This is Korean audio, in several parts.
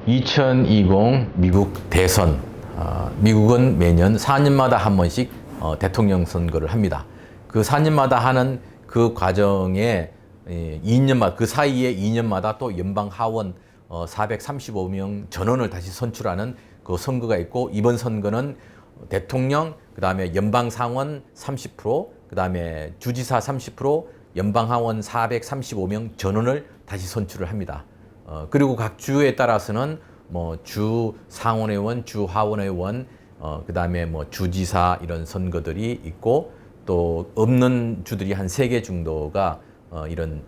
2020 미국 대선. 미국은 매년 4년마다 한 번씩 대통령 선거를 합니다. 그 4년마다 하는 그 과정에 2년마다, 그 사이에 2년마다 또 연방 하원 435명 전원을 다시 선출하는 그 선거가 있고, 이번 선거는 대통령, 그 다음에 연방 상원 30%, 그 다음에 주지사 30%, 연방 하원 435명 전원을 다시 선출을 합니다. 그리고 각 주에 따라서는 뭐 주 상원의원, 주 하원의원, 그 다음에 뭐 주지사 이런 선거들이 있고, 또 없는 주들이 한 3개 정도가 이런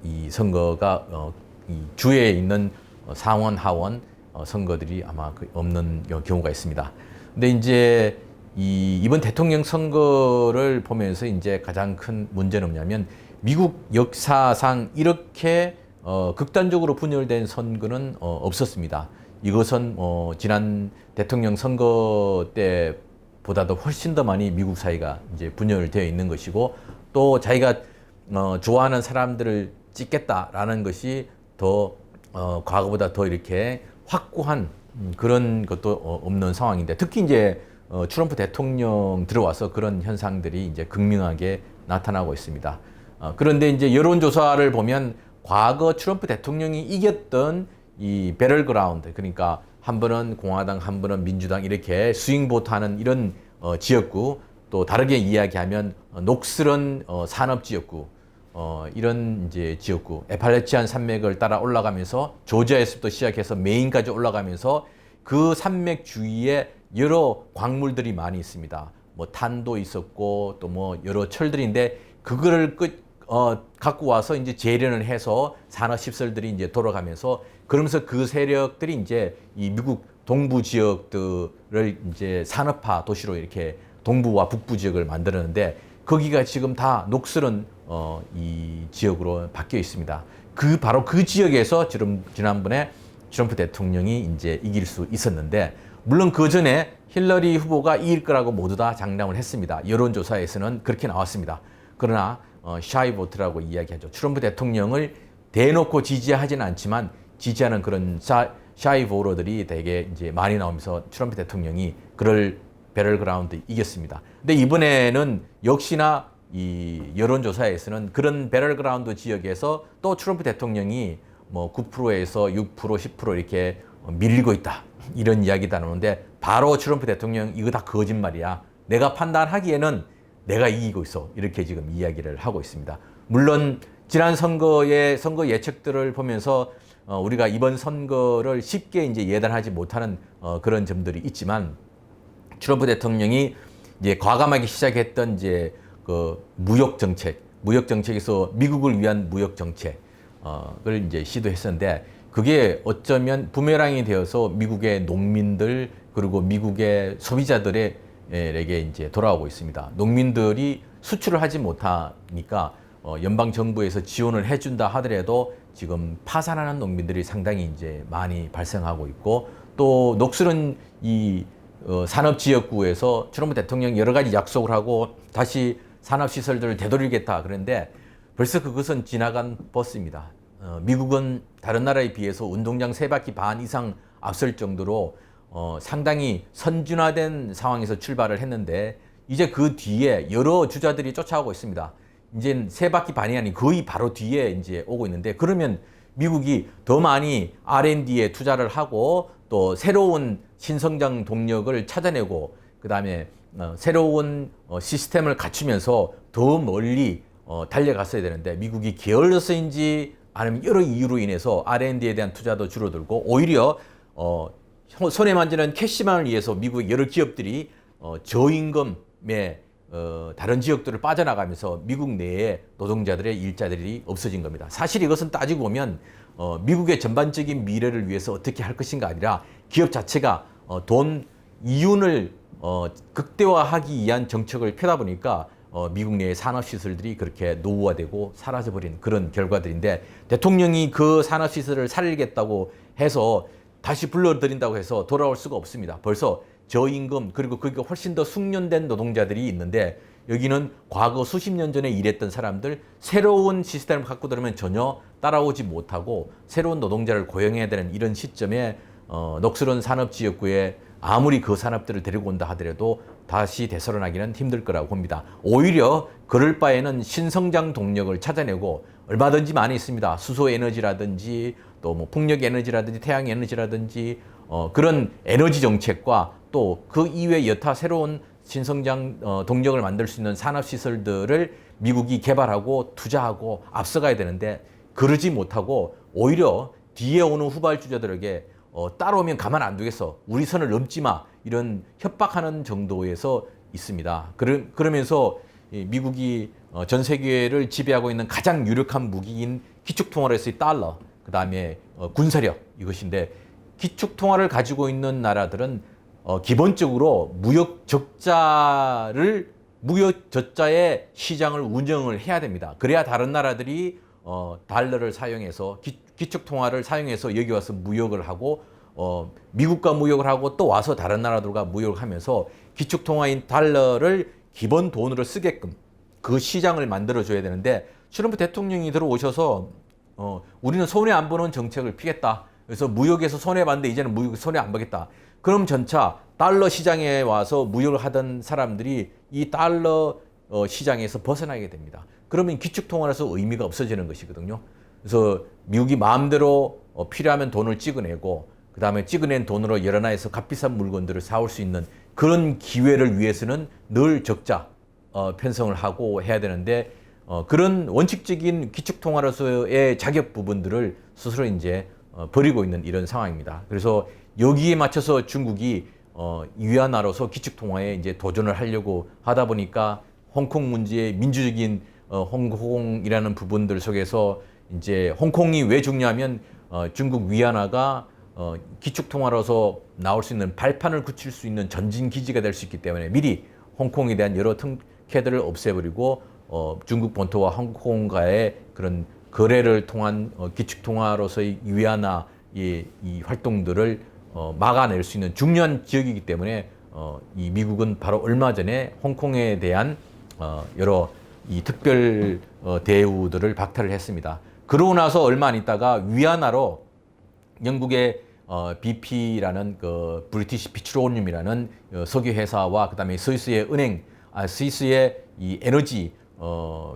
이 선거가 이 주에 있는 상원, 하원 선거들이 아마 없는 경우가 있습니다. 근데 이제 이번 대통령 선거를 보면서 이제 가장 큰 문제는 뭐냐면, 미국 역사상 이렇게 극단적으로 분열된 선거는 없었습니다. 이것은 지난 대통령 선거 때보다도 훨씬 더 많이 미국 사회가 이제 분열되어 있는 것이고, 또 자기가 좋아하는 사람들을 찍겠다라는 것이 더 과거보다 더 이렇게 확고한 그런 것도 없는 상황인데, 특히 이제 트럼프 대통령 들어와서 그런 현상들이 이제 극명하게 나타나고 있습니다. 그런데 이제 여론조사를 보면 과거 트럼프 대통령이 이겼던 이 배럴그라운드, 그러니까 한 번은 공화당, 한 번은 민주당 이렇게 스윙보트하는 이런 지역구, 또 다르게 이야기하면 녹슬은 산업지역구, 이런 이제 지역구, 에팔레치안 산맥을 따라 올라가면서 조지아에서부터 시작해서 메인까지 올라가면서 그 산맥 주위에 여러 광물들이 많이 있습니다. 뭐 탄도 있었고 또 뭐 여러 철들인데, 그거를 갖고 와서 이제 재련을 해서 산업 시설들이 이제 돌아가면서, 그러면서 그 세력들이 이제 이 미국 동부 지역들을 이제 산업화 도시로 이렇게 동부와 북부 지역을 만들었는데, 거기가 지금 다 녹슬은 이 지역으로 바뀌어 있습니다. 바로 그 지역에서 지난번에 트럼프 대통령이 이제 이길 수 있었는데, 물론 그 전에 힐러리 후보가 이길 거라고 모두 다 장담을 했습니다. 여론조사에서는 그렇게 나왔습니다. 그러나 샤이 보트라고 이야기하죠. 트럼프 대통령을 대놓고 지지하지는 않지만 지지하는 그런 샤이 보러들이 되게 이제 많이 나오면서 트럼프 대통령이 그럴 배럴그라운드 이겼습니다. 근데 이번에는 역시나 이 여론조사에서는 그런 배럴그라운드 지역에서 또 트럼프 대통령이 뭐 9%에서 6%, 10% 이렇게 밀리고 있다, 이런 이야기가 나오는데, 바로 트럼프 대통령 이거 다 거짓말이야, 내가 판단하기에는 내가 이기고 있어, 이렇게 지금 이야기를 하고 있습니다. 물론 지난 선거의 선거 예측들을 보면서 우리가 이번 선거를 쉽게 이제 예단하지 못하는 그런 점들이 있지만, 트럼프 대통령이 이제 과감하게 시작했던 이제 그 무역 정책에서 미국을 위한 무역 정책을 이제 시도했었는데, 그게 어쩌면 부메랑이 되어서 미국의 농민들 그리고 미국의 소비자들에게 이제 돌아오고 있습니다. 농민들이 수출을 하지 못하니까 연방 정부에서 지원을 해준다 하더라도 지금 파산하는 농민들이 상당히 이제 많이 발생하고 있고, 또 녹슬은 이 산업 지역구에서 트럼프 대통령이 여러 가지 약속을 하고 다시 산업 시설들을 되돌리겠다 그런데, 벌써 그것은 지나간 버스입니다. 미국은 다른 나라에 비해서 운동장 3바퀴 반 이상 앞설 정도로 상당히 선진화된 상황에서 출발을 했는데, 이제 그 뒤에 여러 주자들이 쫓아오고 있습니다. 이제 3바퀴 반이 아닌 거의 바로 뒤에 이제 오고 있는데, 그러면 미국이 더 많이 R&D에 투자를 하고 또 새로운 신성장 동력을 찾아내고, 그 다음에 새로운 시스템을 갖추면서 더 멀리 달려갔어야 되는데, 미국이 게을러서인지 아니면 여러 이유로 인해서 R&D에 대한 투자도 줄어들고, 오히려 손에 만지는 캐시만을 위해서 미국의 여러 기업들이 저임금에 다른 지역들을 빠져나가면서 미국 내에 노동자들의 일자리들이 없어진 겁니다. 사실 이것은 따지고 보면 미국의 전반적인 미래를 위해서 어떻게 할 것인가 아니라, 기업 자체가 돈 이윤을 극대화하기 위한 정책을 펴다 보니까 미국 내의 산업시설들이 그렇게 노후화되고 사라져버린 그런 결과들인데, 대통령이 그 산업시설을 살리겠다고 해서 다시 불러들인다고 해서 돌아올 수가 없습니다. 벌써 저임금 그리고 그게 훨씬 더 숙련된 노동자들이 있는데, 여기는 과거 수십 년 전에 일했던 사람들, 새로운 시스템을 갖고 들으면 전혀 따라오지 못하고 새로운 노동자를 고용해야 되는 이런 시점에 녹슬은 산업지역구에 아무리 그 산업들을 데리고 온다 하더라도 다시 되살아나기는 힘들 거라고 봅니다. 오히려 그럴 바에는 신성장 동력을 찾아내고 얼마든지 많이 있습니다. 수소에너지라든지 또 뭐 풍력에너지라든지 태양에너지라든지 그런 에너지 정책과 또 그 이외 여타 새로운 신성장 동력을 만들 수 있는 산업시설들을 미국이 개발하고 투자하고 앞서가야 되는데 그러지 못하고 오히려 뒤에 오는 후발주자들에게 따라오면 가만 안 두겠어. 우리 선을 넘지 마. 이런 협박하는 정도에서 있습니다. 그러면서 미국이 전 세계를 지배하고 있는 가장 유력한 무기인 기축통화로서의 달러, 그 다음에 군사력 이것인데 기축통화를 가지고 있는 나라들은 기본적으로 무역 적자의 시장을 운영을 해야 됩니다. 그래야 다른 나라들이 달러를 사용해서 기축통화를 사용해서 여기 와서 무역을 하고 미국과 무역을 하고 또 와서 다른 나라들과 무역을 하면서 기축통화인 달러를 기본 돈으로 쓰게끔 그 시장을 만들어줘야 되는데 트럼프 대통령이 들어오셔서 우리는 손해 안 보는 정책을 피겠다. 그래서 무역에서 손해봤는데 이제는 무역 손해 안 보겠다. 그럼 전차 달러 시장에 와서 무역을 하던 사람들이 이 달러 시장에서 벗어나게 됩니다. 그러면 기축통화로서 의미가 없어지는 것이거든요. 그래서 미국이 마음대로 필요하면 돈을 찍어내고 그 다음에 찍어낸 돈으로 여러 나라에서 값비싼 물건들을 사올 수 있는 그런 기회를 위해서는 늘 적자 편성을 하고 해야 되는데 그런 원칙적인 기축통화로서의 자격 부분들을 스스로 이제 버리고 있는 이런 상황입니다. 그래서 여기에 맞춰서 중국이 위안화로서 기축통화에 이제 도전을 하려고 하다 보니까 홍콩 문제의 민주적인 홍콩이라는 부분들 속에서 이제 홍콩이 왜 중요하면 중국 위안화가 기축통화로서 나올 수 있는 발판을 굳힐 수 있는 전진 기지가 될 수 있기 때문에 미리 홍콩에 대한 여러 특혜들을 없애버리고 중국 본토와 홍콩과의 그런 거래를 통한 기축통화로서의 위안화 이 활동들을 막아낼 수 있는 중요한 지역이기 때문에 이 미국은 바로 얼마 전에 홍콩에 대한 여러 이 특별 대우들을 박탈을 했습니다. 그러고 나서 얼마 안 있다가 위안화로 영국의 BP라는 그 브리티시 피트로리움이라는 석유 회사와 그다음에 스위스의 스위스의 이 에너지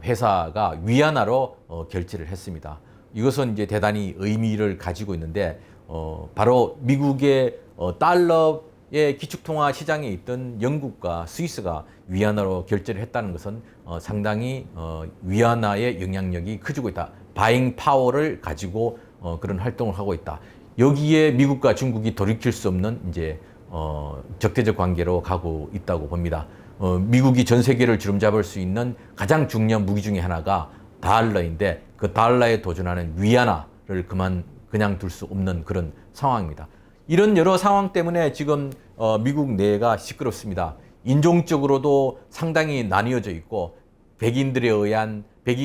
회사가 위안화로 결제를 했습니다. 이것은 이제 대단히 의미를 가지고 있는데 바로 미국의 달러의 기축통화 시장에 있던 영국과 스위스가 위안화로 결제를 했다는 것은 상당히 위안화의 영향력이 커지고 있다. 바잉 파워를 가지고 그런 활동을 하고 있다. 여기에 미국과 중국이 돌이킬 수 없는 이제 적대적 관계로 가고 있다고 봅니다. 미국이 전 세계를 주름잡을 수 있는 가장 중요한 무기 중에 하나가 달러인데 그 달러에 도전하는 위안화를 그냥 둘 수 없는 그런 상황입니다. 이런 여러 상황 때문에 지금 미국 내가 시끄럽습니다. 인종적으로도 상당히 나뉘어져 있고 백인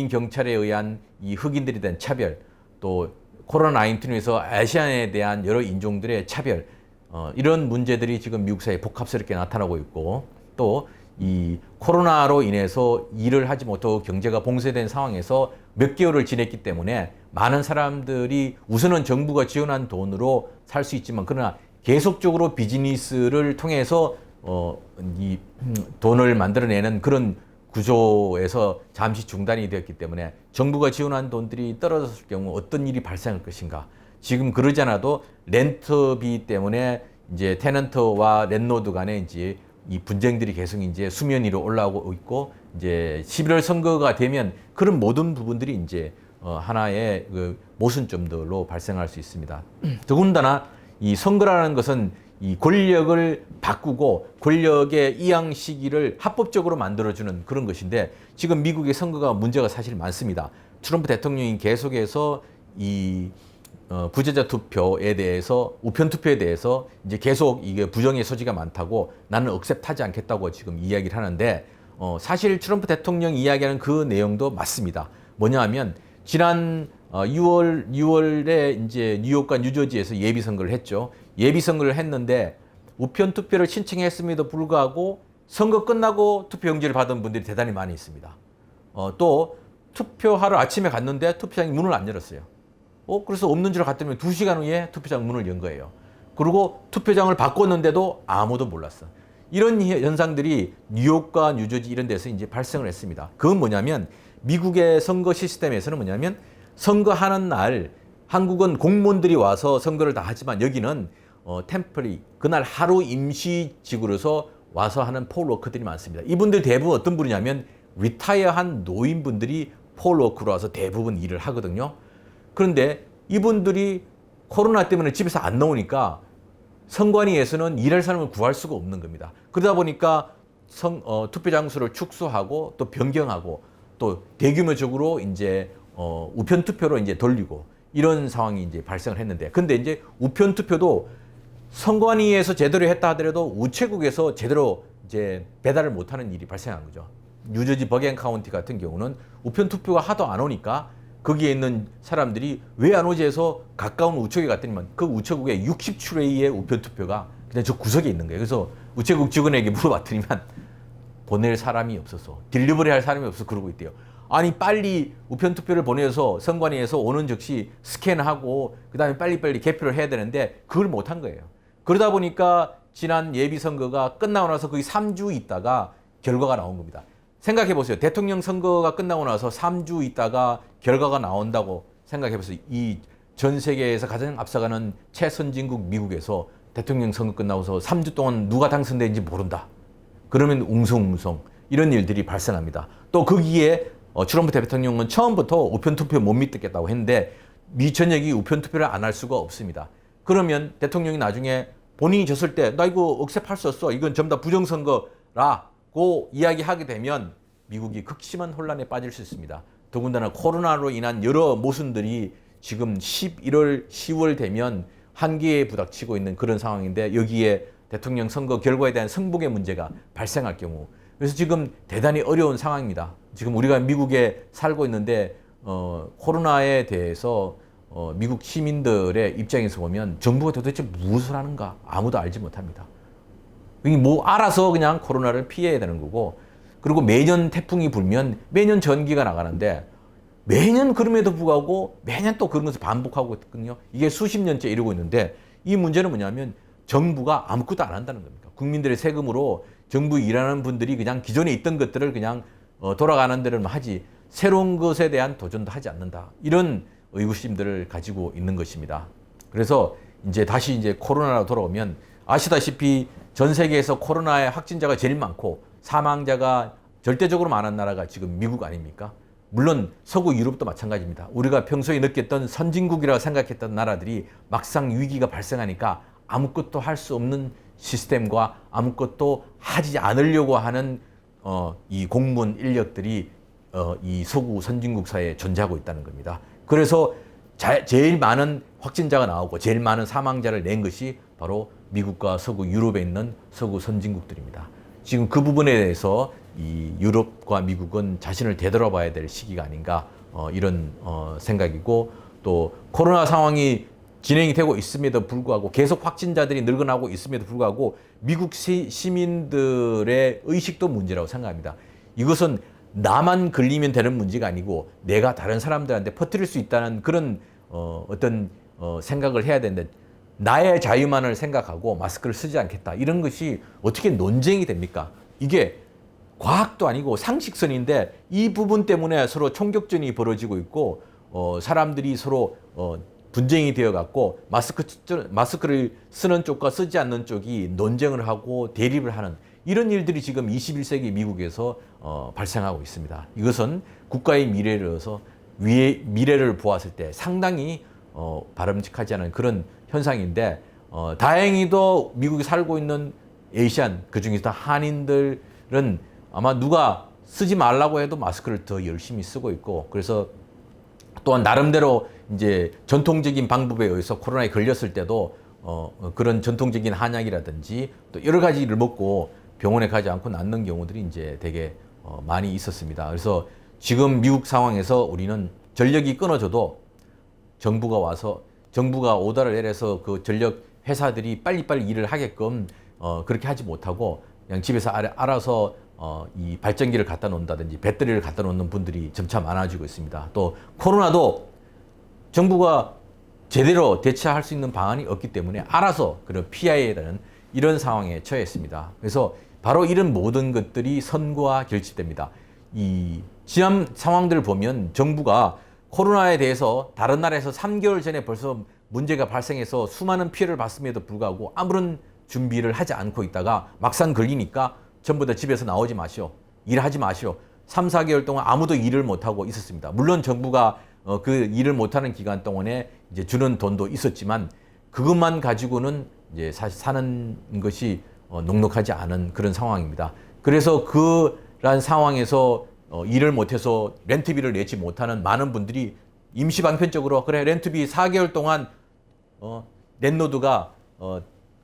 경찰에 의한 이 흑인들에 대한 차별, 또 코로나19에서 아시안에 대한 여러 인종들의 차별, 이런 문제들이 지금 미국 사회에 복합스럽게 나타나고 있고 또 이 코로나로 인해서 일을 하지 못하고 경제가 봉쇄된 상황에서 몇 개월을 지냈기 때문에 많은 사람들이 우선은 정부가 지원한 돈으로 살 수 있지만 그러나 계속적으로 비즈니스를 통해서 이 돈을 만들어내는 그런 구조에서 잠시 중단이 되었기 때문에 정부가 지원한 돈들이 떨어졌을 경우 어떤 일이 발생할 것인가. 지금 그러지 않아도 렌트비 때문에 이제 테넌트와 랜로드 간에 이제 이 분쟁들이 계속 이제 수면 위로 올라오고 있고 이제 11월 선거가 되면 그런 모든 부분들이 이제 하나의 그 모순점들로 발생할 수 있습니다. 더군다나 이 선거라는 것은 이 권력을 바꾸고 권력의 이양 시기를 합법적으로 만들어주는 그런 것인데 지금 미국의 선거가 문제가 사실 많습니다. 트럼프 대통령이 계속해서 이 부재자 투표에 대해서 우편 투표에 대해서 이제 계속 이게 부정의 소지가 많다고 나는 억셉트하지 않겠다고 지금 이야기를 하는데 사실 트럼프 대통령 이야기하는 그 내용도 맞습니다. 뭐냐하면 지난 6월에 이제 뉴욕과 뉴저지에서 예비 선거를 했죠. 예비 선거를 했는데 우편 투표를 신청했음에도 불구하고 선거 끝나고 투표용지를 받은 분들이 대단히 많이 있습니다. 또 투표하러 아침에 갔는데 투표장이 문을 안 열었어요. 그래서 없는 줄 알았더니 2시간 후에 투표장 문을 연 거예요. 그리고 투표장을 바꿨는데도 아무도 몰랐어. 이런 현상들이 뉴욕과 뉴저지 이런 데서 이제 발생을 했습니다. 그건 뭐냐면 미국의 선거 시스템에서는 뭐냐면 선거하는 날 한국은 공무원들이 와서 선거를 다 하지만 여기는 템퍼리 그날 하루 임시직으로서 와서 하는 폴워커들이 많습니다. 이분들 대부분 어떤 분이냐면 리타이어한 노인분들이 폴워커로 와서 대부분 일을 하거든요. 그런데 이분들이 코로나 때문에 집에서 안 나오니까 선관위에서는 일할 사람을 구할 수가 없는 겁니다. 그러다 보니까 투표 장소를 축소하고 또 변경하고 또 대규모적으로 이제 우편 투표로 이제 돌리고 이런 상황이 이제 발생을 했는데, 근데 이제 우편 투표도 선관위에서 제대로 했다 하더라도 우체국에서 제대로 이제 배달을 못하는 일이 발생한 거죠. 뉴저지 버겐 카운티 같은 경우는 우편 투표가 하도 안 오니까 거기에 있는 사람들이 왜 안 오지 해서 가까운 우체국에 갔더니만 그 우체국에 60트레이의 우편 투표가 그냥 저 구석에 있는 거예요. 그래서 우체국 직원에게 물어봤더니만 보낼 사람이 없어서, 딜리버리 할 사람이 없어서 그러고 있대요. 아니 빨리 우편 투표를 보내서 선관위에서 오는 즉시 스캔하고 그다음에 빨리빨리 개표를 해야 되는데 그걸 못한 거예요. 그러다 보니까 지난 예비선거가 끝나고 나서 거의 3주 있다가 결과가 나온 겁니다. 생각해 보세요. 대통령 선거가 끝나고 나서 3주 있다가 결과가 나온다고 생각해 보세요. 이 전 세계에서 가장 앞서가는 최선진국 미국에서 대통령 선거 끝나고서 3주 동안 누가 당선된지 모른다. 그러면 웅성웅성 이런 일들이 발생합니다. 또 거기에 트럼프 대통령은 처음부터 우편투표 못 믿겠다고 했는데 미 전역이 우편투표를 안 할 수가 없습니다. 그러면 대통령이 나중에 본인이 졌을 때 나 이거 억셉할 수 없어. 이건 전부 다 부정선거라고 이야기하게 되면 미국이 극심한 혼란에 빠질 수 있습니다. 더군다나 코로나로 인한 여러 모순들이 지금 11월, 10월 되면 한계에 부닥치고 있는 그런 상황인데 여기에 대통령 선거 결과에 대한 승복의 문제가 발생할 경우, 그래서 지금 대단히 어려운 상황입니다. 지금 우리가 미국에 살고 있는데 코로나에 대해서 미국 시민들의 입장에서 보면 정부가 도대체 무엇을 하는가 아무도 알지 못합니다. 뭐 알아서 그냥 코로나를 피해야 되는 거고, 그리고 매년 태풍이 불면 매년 전기가 나가는데 매년 그럼에도 불구하고 매년 또 그런 것을 반복하고 있거든요. 이게 수십 년째 이러고 있는데 이 문제는 뭐냐면 정부가 아무것도 안 한다는 겁니다. 국민들의 세금으로 정부 일하는 분들이 그냥 기존에 있던 것들을 그냥 돌아가는 대로만 하지 새로운 것에 대한 도전도 하지 않는다. 이런 의구심들을 가지고 있는 것입니다. 그래서 이제 다시 이제 코로나로 돌아오면 아시다시피 전 세계에서 코로나의 확진자가 제일 많고 사망자가 절대적으로 많은 나라가 지금 미국 아닙니까? 물론 서구 유럽도 마찬가지입니다. 우리가 평소에 느꼈던 선진국이라고 생각했던 나라들이 막상 위기가 발생하니까 아무것도 할 수 없는 시스템과 아무것도 하지 않으려고 하는 이 공무원 인력들이 이 서구 선진국 사회에 존재하고 있다는 겁니다. 그래서 제일 많은 확진자가 나오고 제일 많은 사망자를 낸 것이 바로 미국과 서구 유럽에 있는 서구 선진국들입니다. 지금 그 부분에 대해서 이 유럽과 미국은 자신을 되돌아봐야 될 시기가 아닌가 이런 생각이고, 또 코로나 상황이 진행이 되고 있음에도 불구하고 계속 확진자들이 늘어나고 있음에도 불구하고 미국 시민들의 의식도 문제라고 생각합니다. 이것은 나만 걸리면 되는 문제가 아니고 내가 다른 사람들한테 퍼뜨릴 수 있다는 그런 어떤 생각을 해야 되는데, 나의 자유만을 생각하고 마스크를 쓰지 않겠다 이런 것이 어떻게 논쟁이 됩니까? 이게 과학도 아니고 상식선인데 이 부분 때문에 서로 총격전이 벌어지고 있고 사람들이 서로 분쟁이 되어갖고 마스크를 쓰는 쪽과 쓰지 않는 쪽이 논쟁을 하고 대립을 하는 이런 일들이 지금 21세기 미국에서 발생하고 있습니다. 이것은 국가의 미래를 보았을 때 상당히 바람직하지 않은 그런 현상인데, 다행히도 미국에 살고 있는 에이시안, 그중에서 한인들은 아마 누가 쓰지 말라고 해도 마스크를 더 열심히 쓰고 있고, 그래서 또한 나름대로 이제 전통적인 방법에 의해서 코로나에 걸렸을 때도 그런 전통적인 한약이라든지 또 여러 가지를 먹고 병원에 가지 않고 낫는 경우들이 이제 되게 많이 있었습니다. 그래서 지금 미국 상황에서 우리는 전력이 끊어져도 정부가 오더를 내려서 그 전력 회사들이 빨리빨리 일을 하게끔 그렇게 하지 못하고 그냥 집에서 알아서 이 발전기를 갖다 놓는다든지 배터리를 갖다 놓는 분들이 점차 많아지고 있습니다. 또 코로나도 정부가 제대로 대처할 수 있는 방안이 없기 때문에 알아서 그런 피해야 되는 이런 상황에 처했습니다. 그래서 바로 이런 모든 것들이 선거와 결집됩니다. 이 지난 상황들을 보면 정부가 코로나에 대해서 다른 나라에서 3개월 전에 벌써 문제가 발생해서 수많은 피해를 봤음에도 불구하고 아무런 준비를 하지 않고 있다가 막상 걸리니까 전부 다 집에서 나오지 마시오. 일하지 마시오. 3, 4개월 동안 아무도 일을 못하고 있었습니다. 물론 정부가 그 일을 못하는 기간 동안에 이제 주는 돈도 있었지만 그것만 가지고는 이제 사실 사는 것이 넉넉하지 않은 그런 상황입니다. 그래서 그런 상황에서 일을 못해서 렌트비를 내지 못하는 많은 분들이 임시방편적으로 그래 렌트비 4개월 동안 랜로드가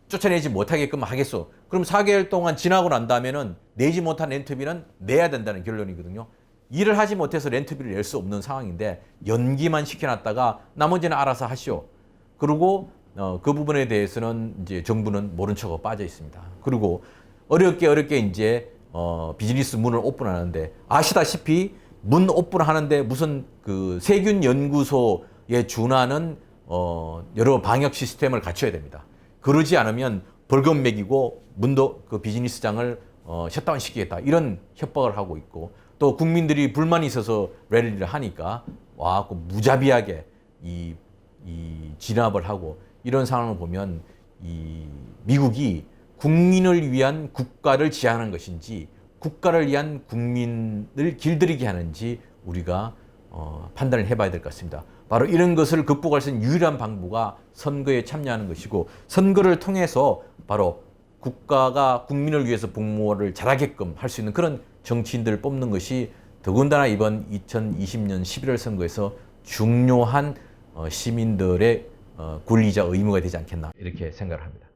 쫓아내지 못하게끔 하겠소. 그럼 4개월 동안 지나고 난 다음에는 내지 못한 렌트비는 내야 된다는 결론이거든요. 일을 하지 못해서 렌트비를 낼 수 없는 상황인데 연기만 시켜놨다가 나머지는 알아서 하시오. 그리고 그 부분에 대해서는 이제 정부는 모른 척하고 빠져 있습니다. 그리고 어렵게 이제 비즈니스 문을 오픈하는데 아시다시피 문 오픈하는데 무슨 그 세균 연구소에 준하는 여러 방역 시스템을 갖춰야 됩니다. 그러지 않으면 벌금 매기고 문도 그 비즈니스장을 셧다운 시키겠다 이런 협박을 하고 있고 또 국민들이 불만이 있어서 랠리를 하니까 와갖고 무자비하게 이 진압을 하고 이런 상황을 보면 이 미국이 국민을 위한 국가를 지향하는 것인지 국가를 위한 국민을 길들이게 하는지 우리가 판단을 해봐야 될 것 같습니다. 바로 이런 것을 극복할 수 있는 유일한 방법가 선거에 참여하는 것이고 선거를 통해서 바로 국가가 국민을 위해서 복무를 잘하게끔 할 수 있는 그런 정치인들을 뽑는 것이 더군다나 이번 2020년 11월 선거에서 중요한 시민들의 권리자 의무가 되지 않겠나 이렇게 생각을 합니다.